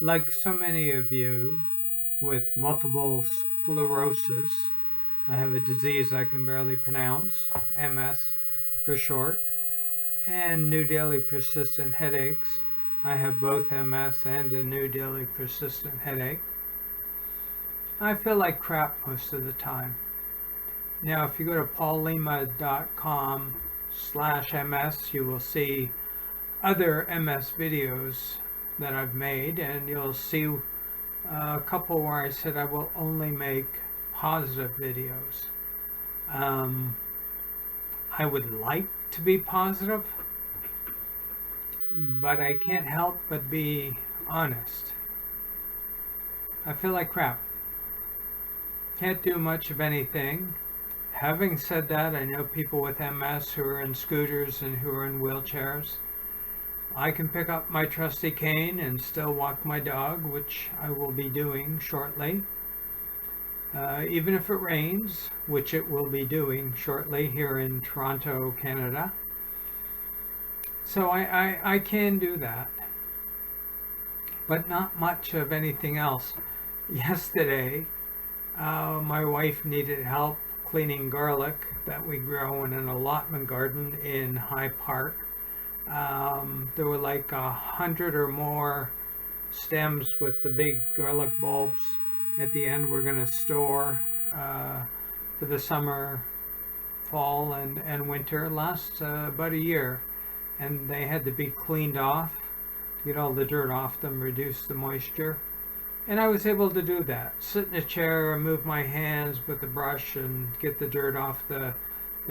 Like so many of you with multiple sclerosis, I have a disease I can barely pronounce, MS for short, and new daily persistent headaches. I have both MS and a new daily persistent headache. I feel like crap most of the time. Now, if you go to paulima.com/MS, you will see other MS videos that I've made, and you'll see a couple where I said I will only make positive videos. I would like to be positive, but I can't help but be honest. I feel like crap. Can't do much of anything. Having said that, I know people with MS who are in scooters and who are in wheelchairs. I can pick up my trusty cane and still walk my dog, which I will be doing shortly. Even if it rains, which it will be doing shortly here in Toronto, Canada. So I can do that, but not much of anything else. Yesterday, my wife needed help cleaning garlic that we grow in an allotment garden in High Park. There were like 100 or more stems with the big garlic bulbs at the end. We're going to store for the summer, fall, and winter. Lasts about a year, and they had to be cleaned off to get all the dirt off them, reduce the moisture. And I was able to do that. Sit in a chair and move my hands with the brush and get the dirt off the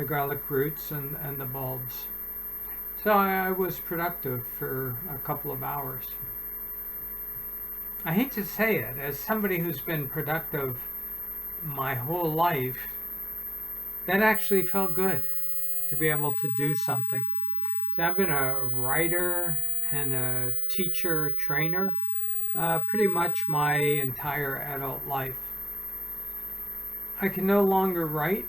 garlic roots and the bulbs. So I was productive for a couple of hours. I hate to say it, as somebody who's been productive my whole life, that actually felt good to be able to do something. So I've been a writer and a teacher trainer pretty much my entire adult life. I can no longer write,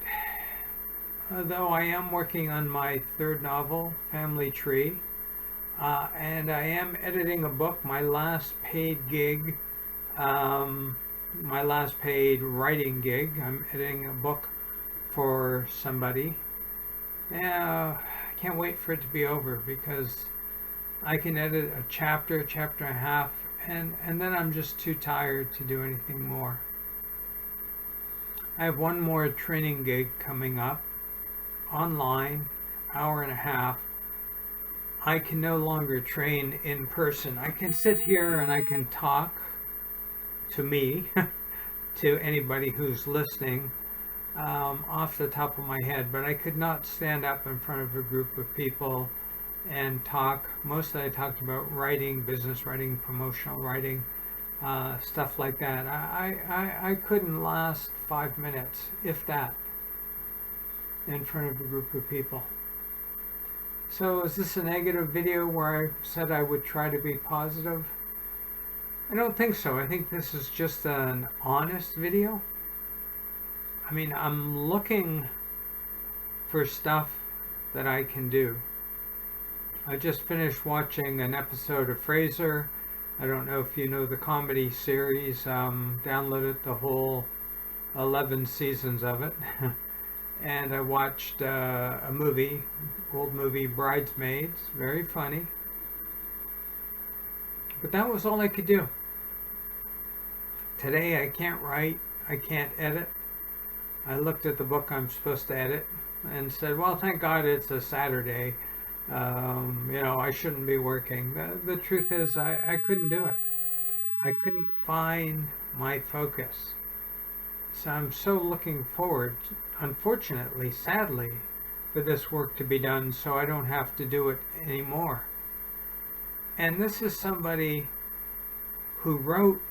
though I am working on my third novel, Family Tree, and I am editing a book, my last paid gig, my last paid writing gig. I'm editing a book for somebody. I can't wait for it to be over because I can edit a chapter and a half, and then I'm just too tired to do anything more. I have one more training gig coming up, online, hour and a half. I can no longer train in person. I can sit here and I can talk to me, to anybody who's listening, off the top of my head, but I could not stand up in front of a group of people and talk. Mostly I talked about writing, business writing, promotional writing, stuff like that. I couldn't last 5 minutes, if that, in front of a group of people. So is this a negative video where I said I would try to be positive? I don't think so. I think this is just an honest video. I mean, I'm looking for stuff that I can do. I just finished watching an episode of Frasier. I don't know if you know the comedy series. Downloaded the whole 11 seasons of it. And I watched a movie, old movie, Bridesmaids. Very funny. But that was all I could do. Today I can't write. I can't edit. I looked at the book I'm supposed to edit and said, well, thank God it's a Saturday. I shouldn't be working. The truth is, I couldn't do it. I couldn't find my focus. So I'm so looking forward, unfortunately, sadly, for this work to be done so I don't have to do it anymore. And this is somebody who wrote,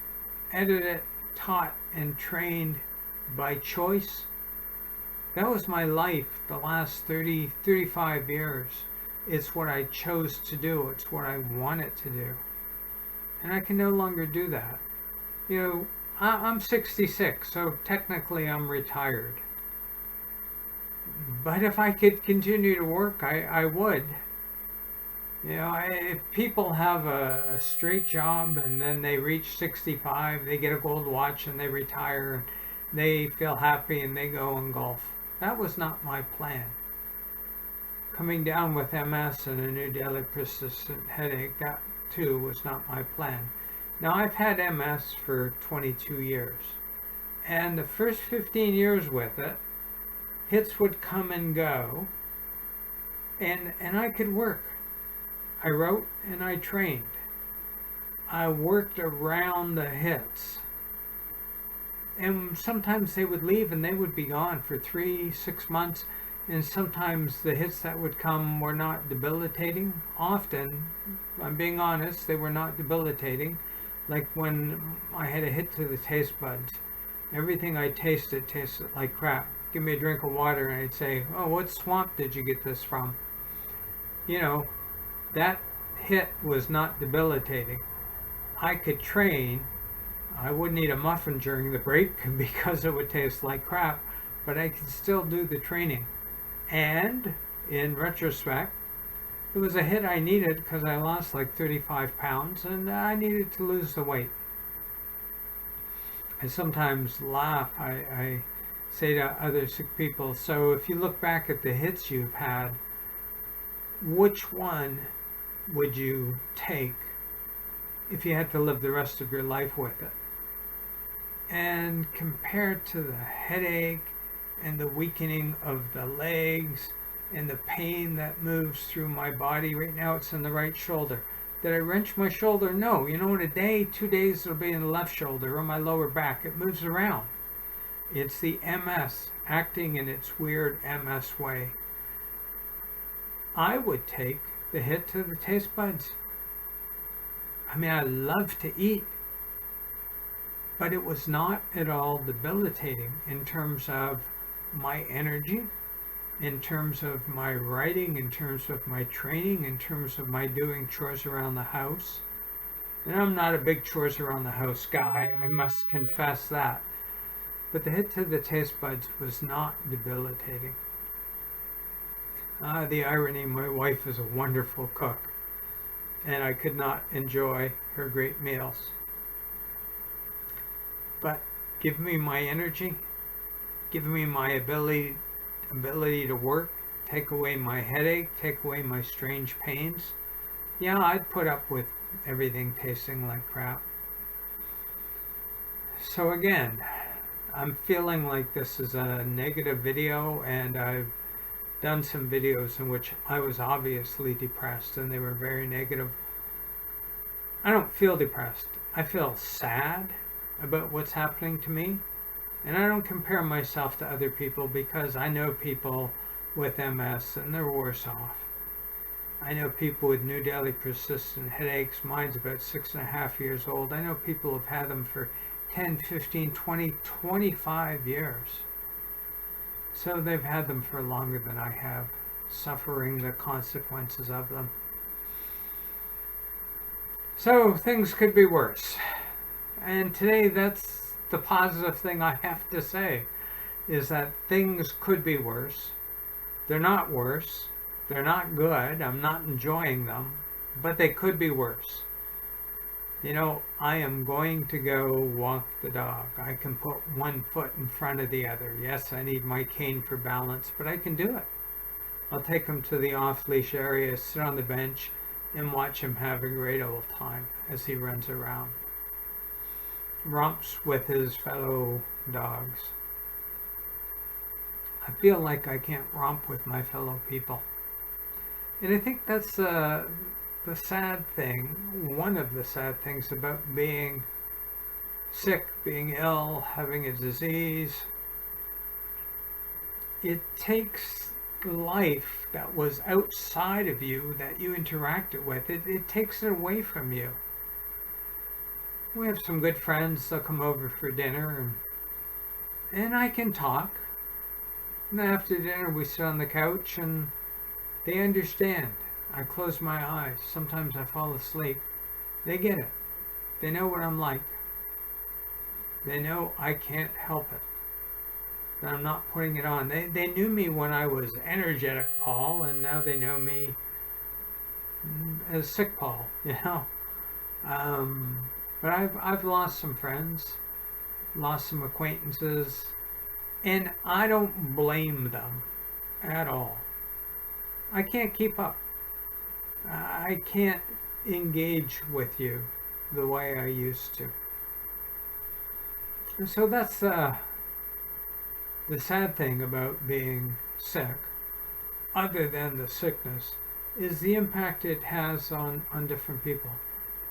edited, taught, and trained by choice. That was my life the last 35 years. It's what I chose to do. It's what I wanted to do. And I can no longer do that. I'm 66, so technically I'm retired. But if I could continue to work, I would. You know, if people have a straight job and then they reach 65, they get a gold watch and they retire and they feel happy and they go and golf. That was not my plan. Coming down with MS and a new daily persistent headache, that too was not my plan. Now, I've had MS for 22 years, and the first 15 years with it, hits would come and go, and I could work. I wrote and I trained. I worked around the hits. And sometimes they would leave and they would be gone for 3-6 months. And sometimes the hits that would come were not debilitating. Often, I'm being honest, they were not debilitating. Like when I had a hit to the taste buds. Everything I tasted like crap. Give me a drink of water and I'd say, oh, what swamp did you get this from? You know, that hit was not debilitating. I could train. I wouldn't eat a muffin during the break because it would taste like crap, but I could still do the training. And in retrospect, it was a hit I needed because I lost like 35 pounds and I needed to lose the weight. I sometimes laugh. I say to other sick people, so if you look back at the hits you've had, which one would you take if you had to live the rest of your life with it? And compared to the headache and the weakening of the legs and the pain that moves through my body, right now it's in the right shoulder. Did I wrench my shoulder? No. You know, in a day, 2 days, it'll be in the left shoulder or my lower back. It moves around. It's the MS acting in its weird MS way. I would take the hit to the taste buds. I mean, I love to eat, but it was not at all debilitating in terms of my energy, in terms of my writing, in terms of my training, in terms of my doing chores around the house. And I'm not a big chores around the house guy, I must confess that. But the hit to the taste buds was not debilitating. The irony, my wife is a wonderful cook, and I could not enjoy her great meals. But give me my energy, give me my ability to work, take away my headache, take away my strange pains. Yeah, I'd put up with everything tasting like crap. So again, I'm feeling like this is a negative video, and I've done some videos in which I was obviously depressed and they were very negative. I don't feel depressed. I feel sad about what's happening to me, and I don't compare myself to other people because I know people with MS and they're worse off. I know people with new daily persistent headaches. Mine's about 6.5 years old. I know people have had them for 10, 15, 20, 25 years. So they've had them for longer than I have, suffering the consequences of them. So things could be worse. And today, that's the positive thing I have to say, is that things could be worse. They're not worse. They're not good. I'm not enjoying them, but they could be worse. You know, I am going to go walk the dog. I can put one foot in front of the other. Yes, I need my cane for balance, but I can do it. I'll take him to the off-leash area, sit on the bench, and watch him have a great old time as he runs around. Romps with his fellow dogs. I feel like I can't romp with my fellow people. And I think that's the sad thing, one of the sad things about being sick, being ill, having a disease. It takes life that was outside of you that you interacted with, it takes it away from you. We have some good friends, they'll come over for dinner and I can talk. And then after dinner we sit on the couch and they understand. I close my eyes. Sometimes I fall asleep. They get it. They know what I'm like. They know I can't help it. That I'm not putting it on. They knew me when I was energetic Paul, and now they know me as sick Paul, you know. But I've lost some friends, lost some acquaintances, and I don't blame them at all. I can't keep up. I can't engage with you the way I used to. And so that's the sad thing about being sick, other than the sickness, is the impact it has on different people.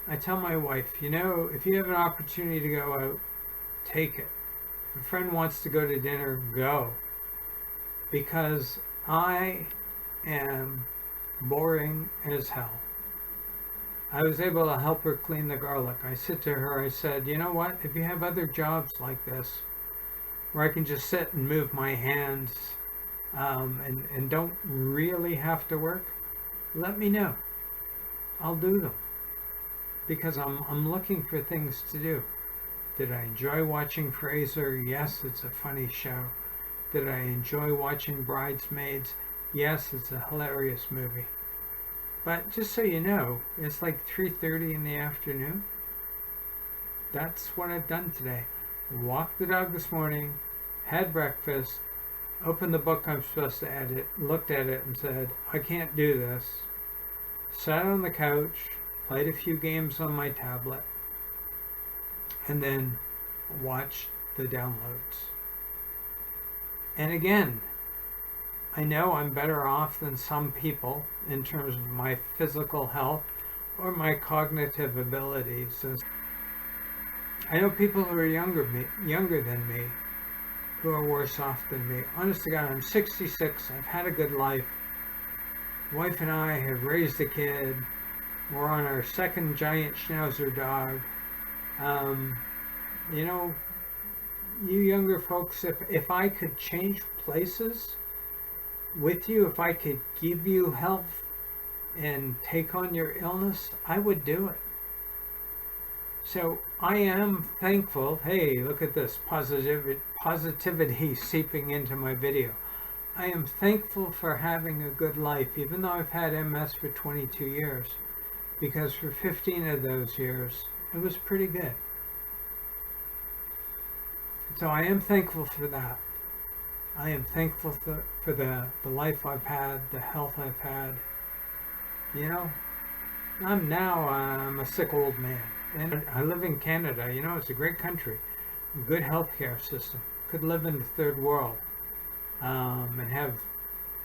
I tell my wife, if you have an opportunity to go out, take it. If a friend wants to go to dinner, go. Because I am boring as hell. I was able to help her clean the garlic. I said to her, I said, you know what? If you have other jobs like this, where I can just sit and move my hands and don't really have to work, let me know. I'll do them. Because I'm looking for things to do. Did I enjoy watching Fraser? Yes, it's a funny show. Did I enjoy watching Bridesmaids? Yes, it's a hilarious movie. But just so you know, it's like 3:30 in the afternoon. That's what I've done today. Walked the dog this morning, had breakfast, opened the book I'm supposed to edit, looked at it and said, I can't do this. Sat on the couch, played a few games on my tablet, and then watched the downloads. And again, I know I'm better off than some people in terms of my physical health or my cognitive abilities. And I know people who are younger than me, who are worse off than me. Honest to God, I'm 66. I've had a good life. Wife and I have raised a kid. We're on our second giant schnauzer dog. You younger folks, if I could change places with you, if I could give you health and take on your illness, I would do it. So I am thankful. Hey, look at this positivity seeping into my video. I am thankful for having a good life, even though I've had MS for 22 years, because for 15 of those years, it was pretty good. So I am thankful for that. I am thankful for the life I've had, the health I've had. I'm a sick old man. And I live in Canada. It's a great country. A good healthcare system. Could live in the third world and have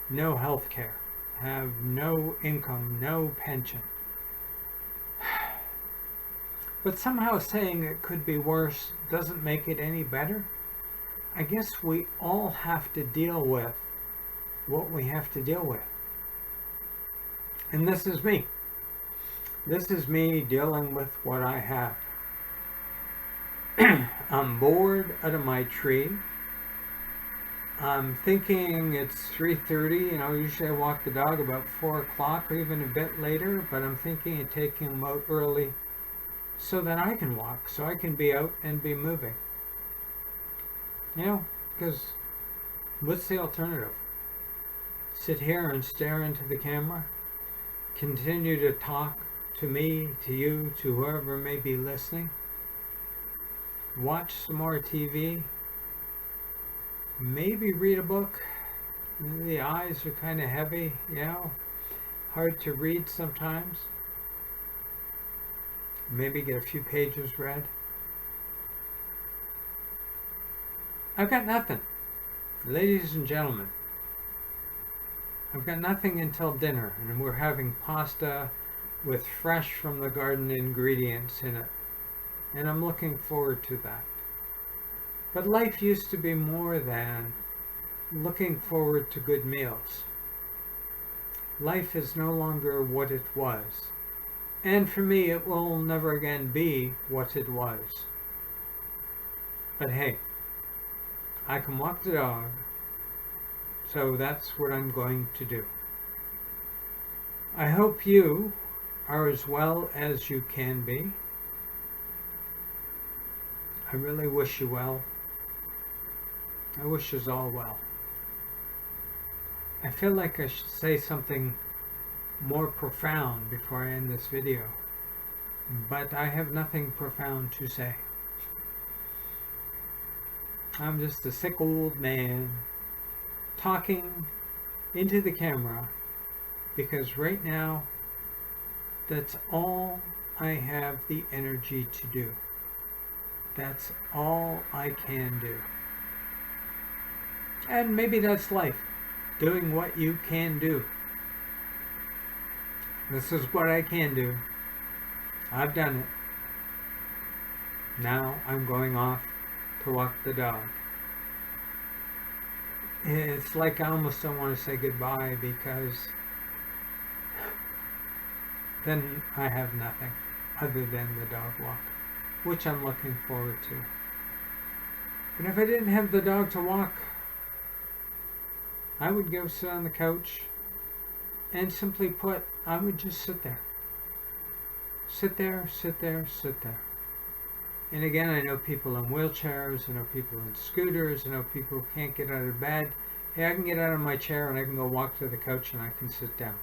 no health care. Have no income, no pension. But somehow saying it could be worse doesn't make it any better. I guess we all have to deal with what we have to deal with. And this is me. This is me dealing with what I have. I'm bored out of my tree. I'm thinking it's 3:30. Usually I walk the dog about 4 o'clock or even a bit later, but I'm thinking of taking him out early so that I can walk, so I can be out and be moving. Because what's the alternative? Sit here and stare into the camera? Continue to talk to me, to you, to whoever may be listening? Watch some more TV? Maybe read a book? The eyes are kind of heavy, hard to read sometimes. Maybe get a few pages read. I've got nothing. Ladies and gentlemen, I've got nothing until dinner, and we're having pasta with fresh from the garden ingredients in it. And I'm looking forward to that. But life used to be more than looking forward to good meals. Life is no longer what it was. And for me, it will never again be what it was. But hey, I can walk the dog, so that's what I'm going to do. I hope you are as well as you can be. I really wish you well. I wish us all well. I feel like I should say something more profound before I end this video. But I have nothing profound to say. I'm just a sick old man talking into the camera because right now that's all I have the energy to do. That's all I can do. And maybe that's life, doing what you can do. This is what I can do. I've done it. Now I'm going off to walk the dog. It's like I almost don't want to say goodbye because then I have nothing other than the dog walk, which I'm looking forward to. But if I didn't have the dog to walk, I would go sit on the couch and simply put, I would just sit there. Sit there, sit there, sit there. And again, I know people in wheelchairs, I know people in scooters, I know people who can't get out of bed. Hey, I can get out of my chair and I can go walk to the couch and I can sit down.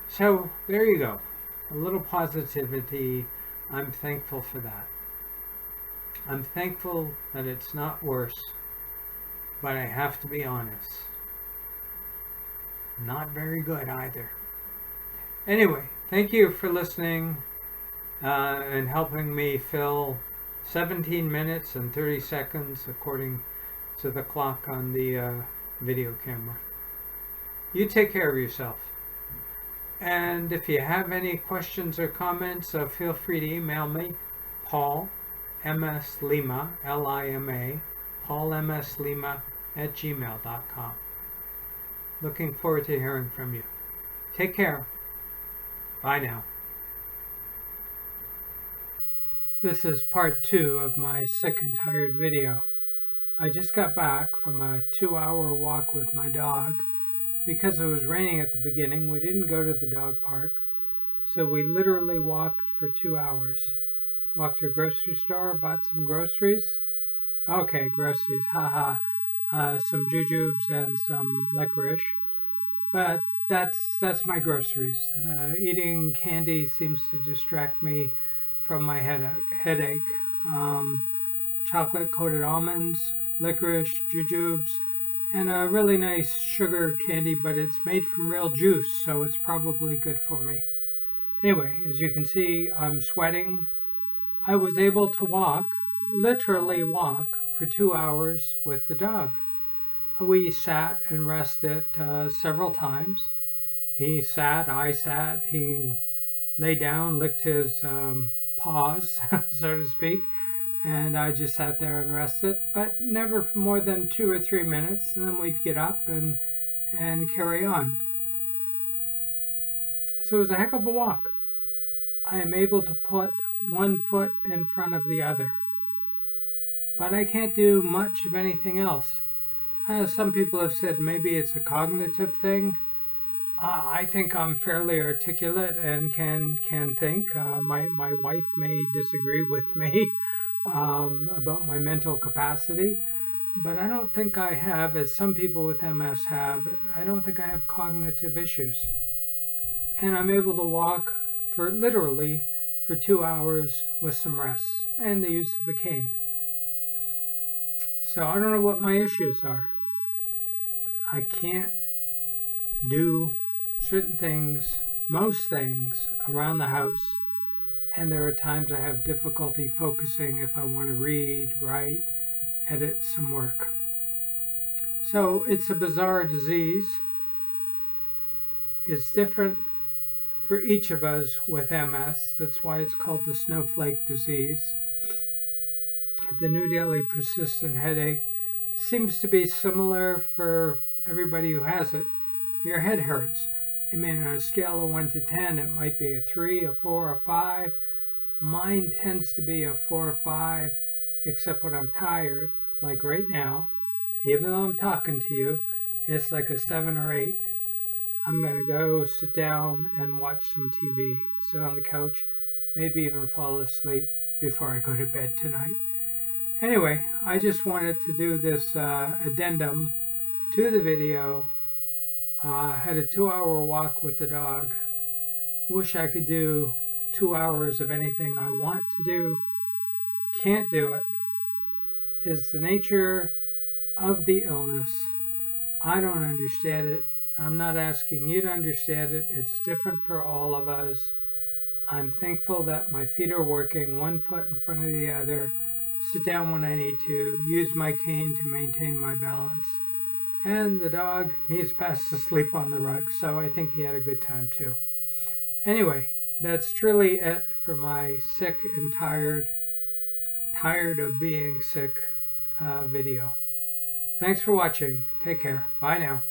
So, there you go. A little positivity. I'm thankful for that. I'm thankful that it's not worse, but I have to be honest. Not very good either. Anyway, thank you for listening and helping me fill 17 minutes and 30 seconds according to the clock on the video camera. You take care of yourself. And if you have any questions or comments, feel free to email me, Paul, M.S. Lima, L-I-M-A, Paul M.S. Lima @gmail.com. Looking forward to hearing from you. Take care. Bye now. This is part 2 of my sick and tired video. I just got back from a 2-hour walk with my dog. Because it was raining at the beginning, we didn't go to the dog park. So we literally walked for 2 hours. Walked to a grocery store, bought some groceries. Okay, groceries, haha. Some jujubes and some licorice. But that's my groceries. Eating candy seems to distract me from my headache. Chocolate coated almonds, licorice, jujubes, and a really nice sugar candy, but it's made from real juice, so it's probably good for me. Anyway, as you can see, I'm sweating. I was able to walk, literally walk, for 2 hours with the dog. We sat and rested several times. He sat, I sat, he lay down, licked his paws, so to speak, and I just sat there and rested, but never for more than 2 or 3 minutes, and then we'd get up and carry on. So it was a heck of a walk. I am able to put one foot in front of the other, but I can't do much of anything else. Some people have said maybe it's a cognitive thing. I think I'm fairly articulate and can think. My wife may disagree with me about my mental capacity, but I don't think I have, as some people with MS have, I don't think I have cognitive issues. And I'm able to walk for literally for 2 hours with some rest and the use of a cane. So I don't know what my issues are. I can't do certain things, most things, around the house, and there are times I have difficulty focusing if I want to read, write, edit some work. So it's a bizarre disease. It's different for each of us with MS. That's why it's called the snowflake disease. The new daily persistent headache seems to be similar for everybody who has it. Your head hurts. I mean, on a scale of 1 to 10, it might be a 3, a 4, a 5. Mine tends to be a 4 or 5, except when I'm tired, like right now. Even though I'm talking to you, it's like a 7 or 8. I'm going to go sit down and watch some TV, sit on the couch, maybe even fall asleep before I go to bed tonight. Anyway, I just wanted to do this addendum to the video Had a 2-hour walk with the dog. Wish I could do 2 hours of anything I want to do. Can't do it. 'Tis the nature of the illness. I don't understand it. I'm not asking you to understand it. It's different for all of us. I'm thankful that my feet are working, one foot in front of the other, sit down when I need to, use my cane to maintain my balance. And the dog, he's fast asleep on the rug, so I think he had a good time too. Anyway, that's truly it for my sick and tired of being sick video. Thanks for watching. Take care. Bye now.